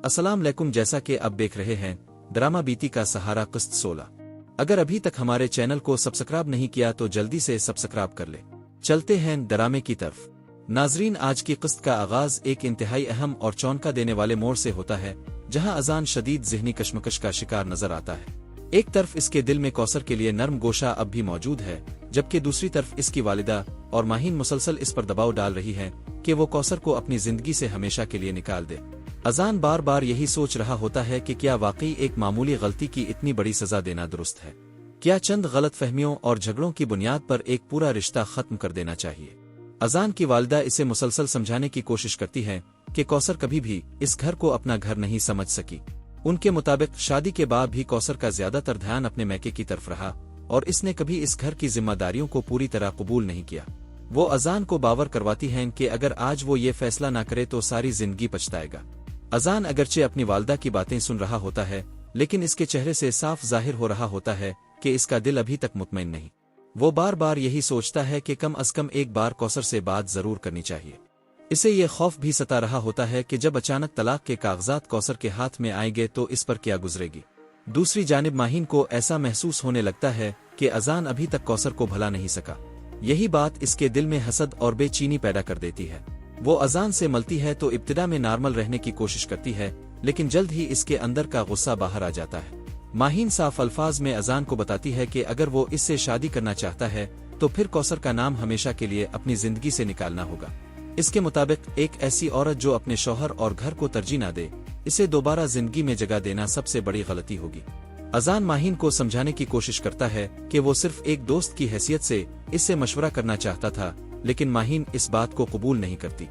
अस्सलाम वालेकुम। जैसा कि अब देख रहे हैं ड्रामा बीती का सहारा किस्त 16। अगर अभी तक हमारे चैनल को सब्सक्राइब नहीं किया तो जल्दी से सब्सक्राइब कर ले। चलते हैं ड्रामे की तरफ। नाजरीन, आज की किस्त का आगाज एक इंतहाई अहम और चौंका देने वाले मोड़ से होता है, जहां अजान शदीद ज़हनी कशमकश का शिकार नजर आता है। एक तरफ इसके दिल में कौसर के लिए नर्म गोशा अब भी मौजूद है, जबकि दूसरी तरफ इसकी वालिदा और माहीन मुसलसल इस पर दबाव डाल रही है कि वो कौसर को अपनी जिंदगी से हमेशा के लिए निकाल दे। अजान बार बार यही सोच रहा होता है कि क्या वाकई एक मामूली गलती की इतनी बड़ी सजा देना दुरुस्त है? क्या चंद गलत फहमियों और झगड़ों की बुनियाद पर एक पूरा रिश्ता खत्म कर देना चाहिए? अजान की वालिदा इसे मुसलसल समझाने की कोशिश करती है कि कौसर कभी भी इस घर को अपना घर नहीं समझ सकी। उनके मुताबिक शादी के बाद भी कौसर का ज्यादातर ध्यान अपने मैके की तरफ रहा और इसने कभी इस घर की जिम्मेदारियों को पूरी तरह कबूल नहीं किया। वो अजान को बावर करवाती हैं कि अगर आज वो ये फैसला ना करे तो सारी जिंदगी पछताएगा। अजान अगरचे अपनी वालिदा की बातें सुन रहा होता है, लेकिन इसके चेहरे से साफ जाहिर हो रहा होता है कि इसका दिल अभी तक मुतमईन नहीं। वो बार बार यही सोचता है कि कम अज कम एक बार कौसर से बात जरूर करनी चाहिए। इसे ये खौफ भी सता रहा होता है कि जब अचानक तलाक के कागजात कौसर के हाथ में आएंगे तो इस पर क्या गुजरेगी। दूसरी जानिब माहीन को ऐसा महसूस होने लगता है कि अजान अभी तक कौसर को भला नहीं सका। यही बात इसके दिल में हसद और बेचैनी पैदा कर देती है। वो अजान से मिलती है तो इब्तिदा में नॉर्मल रहने की कोशिश करती है, लेकिन जल्द ही इसके अंदर का गुस्सा बाहर आ जाता है। माहीन साफ अल्फाज में अजान को बताती है कि अगर वो इससे शादी करना चाहता है तो फिर कौसर का नाम हमेशा के लिए अपनी जिंदगी से निकालना होगा। इसके मुताबिक एक ऐसी औरत जो अपने शौहर और घर को तरजीह ना दे, इसे दोबारा जिंदगी में जगह देना सबसे बड़ी गलती होगी। अजान माहीन को समझाने की कोशिश करता है कि वो सिर्फ एक दोस्त की हैसियत से इससे मशवरा करना चाहता था, लेकिन माहीन इस बात को कबूल नहीं करती।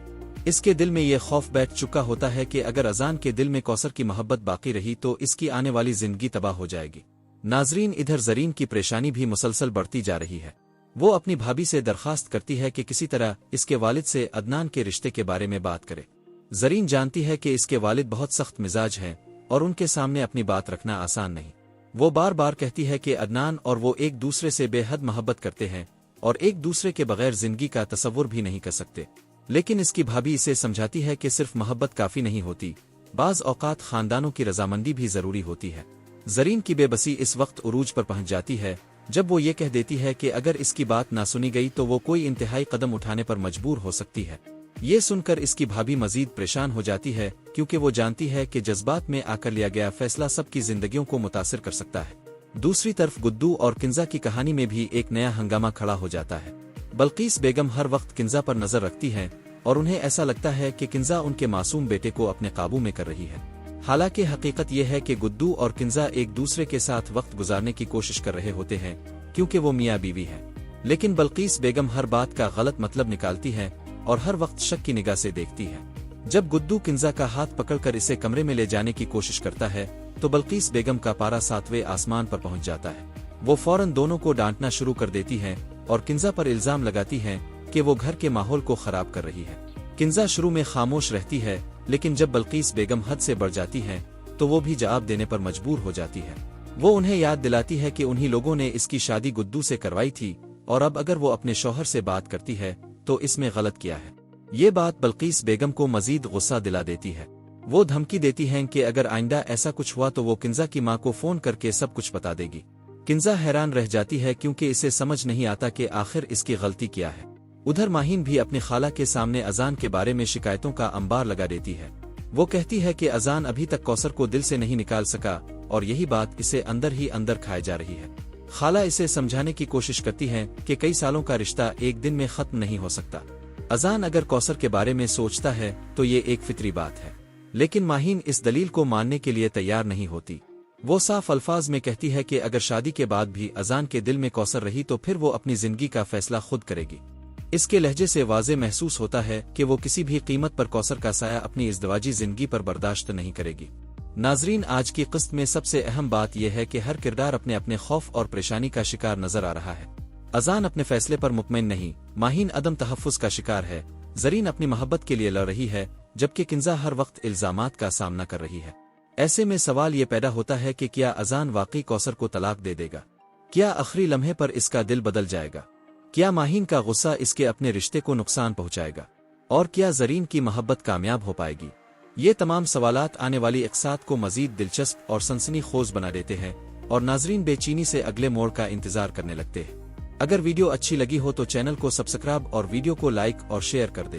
इसके दिल में यह खौफ बैठ चुका होता है कि अगर अजान के दिल में कौसर की मोहब्बत बाकी रही तो इसकी आने वाली जिंदगी तबाह हो जाएगी। नाजरीन, इधर जरीन की परेशानी भी मुसलसल बढ़ती जा रही है। वो अपनी भाभी से दरखास्त करती है कि किसी तरह इसके वालिद से अदनान के रिश्ते के बारे में बात करे। जरीन जानती है कि इसके वालिद बहुत सख्त मिजाज हैं और उनके सामने अपनी बात रखना आसान नहीं। वो बार बार कहती है कि अदनान और वो एक दूसरे से बेहद मोहब्बत करते हैं और एक दूसरे के बगैर जिंदगी का तसव्वुर भी नहीं कर सकते। लेकिन इसकी भाभी इसे समझाती है कि सिर्फ मोहब्बत काफी नहीं होती, बाज औकात खानदानों की रजामंदी भी जरूरी होती है। जरीन की बेबसी इस वक्त उरूज पर पहुंच जाती है जब वो ये कह देती है कि अगर इसकी बात ना सुनी गई तो वो कोई इंतहाई कदम उठाने पर मजबूर हो सकती है। ये सुनकर इसकी भाभी मजीद परेशान हो जाती है, क्योंकि वो जानती है कि जज्बात में आकर लिया गया फैसला सबकी जिंदगियों को मुतासिर कर सकता है। दूसरी तरफ गुद्दू और किंजा की कहानी में भी एक नया हंगामा खड़ा हो जाता है। बल्कीस बेगम हर वक्त किंजा पर नजर रखती हैं और उन्हें ऐसा लगता है कि किंजा उनके मासूम बेटे को अपने काबू में कर रही है। हालांकि हकीकत यह है कि गुद्दू और किंजा एक दूसरे के साथ वक्त गुजारने की कोशिश कर रहे होते हैं, क्योंकि वो मियाँ बीवी हैं। लेकिन बल्कीस बेगम हर बात का गलत मतलब निकालती है और हर वक्त शक की निगाह से देखती है। जब गुद्दू किंजा का हाथ पकड़कर इसे कमरे में ले जाने की कोशिश करता है तो बल्कीस बेगम का पारा 7वें आसमान पर पहुंच जाता है। वो फौरन दोनों को डांटना शुरू कर देती हैं और किंजा पर इल्जाम लगाती हैं कि वो घर के माहौल को खराब कर रही है। किंजा शुरू में खामोश रहती है, लेकिन जब बल्कीस बेगम हद से बढ़ जाती है तो वो भी जवाब देने पर मजबूर हो जाती है। वो उन्हें याद दिलाती है कि उन्हीं लोगों ने इसकी शादी गुद्दू से करवाई थी और अब अगर वो अपने शौहर से बात करती है तो इसमें गलत किया है। ये बात बल्कीस बेगम को मजीद गुस्सा दिला देती है। वो धमकी देती हैं कि अगर आइंदा ऐसा कुछ हुआ तो वो किंजा की मां को फोन करके सब कुछ बता देगी। किंजा हैरान रह जाती है, क्योंकि इसे समझ नहीं आता कि आखिर इसकी गलती क्या है। उधर माहीन भी अपनी खाला के सामने अजान के बारे में शिकायतों का अंबार लगा देती है। वो कहती है कि अजान अभी तक कौसर को दिल से नहीं निकाल सका और यही बात इसे अंदर ही अंदर खाए जा रही है। खाला इसे समझाने की कोशिश करती है कि कई सालों का रिश्ता एक दिन में खत्म नहीं हो सकता। अजान अगर कौसर के बारे में सोचता है तो ये एक फितरी बात है, लेकिन माहीन इस दलील को मानने के लिए तैयार नहीं होती। वो साफ अल्फाज में कहती है कि अगर शादी के बाद भी अजान के दिल में कौसर रही तो फिर वो अपनी जिंदगी का फैसला खुद करेगी। इसके लहजे से वाज़े महसूस होता है कि वो किसी भी कीमत पर कौसर का साया अपनी इज़्दवाजी जिंदगी पर बर्दाश्त नहीं करेगी। नाजरीन, आज की किस्त में सबसे अहम बात यह है कि हर किरदार अपने अपने खौफ और परेशानी का शिकार नजर आ रहा है। अजान अपने फैसले पर मुतमईन नहीं, माहीन अदम तहफ़्फ़ुज़ का शिकार है, ज़रीन अपनी मोहब्बत के लिए लड़ रही है, जबकि किंजा हर वक्त इल्जामात का सामना कर रही है। ऐसे में सवाल ये पैदा होता है कि क्या अजान वाकई कौसर को तलाक दे देगा? क्या आखिरी लम्हे पर इसका दिल बदल जाएगा? क्या माहीन का गुस्सा इसके अपने रिश्ते को नुकसान पहुंचाएगा? और क्या ज़रीन की मोहब्बत कामयाब हो पाएगी? یہ تمام سوالات آنے والی اقساط کو مزید دلچسپ اور سنسنی خیز بنا دیتے ہیں اور ناظرین بے چینی سے اگلے موڑ کا انتظار کرنے لگتے ہیں۔ اگر ویڈیو اچھی لگی ہو تو چینل کو سبسکرائب اور ویڈیو کو لائک اور شیئر کر دے۔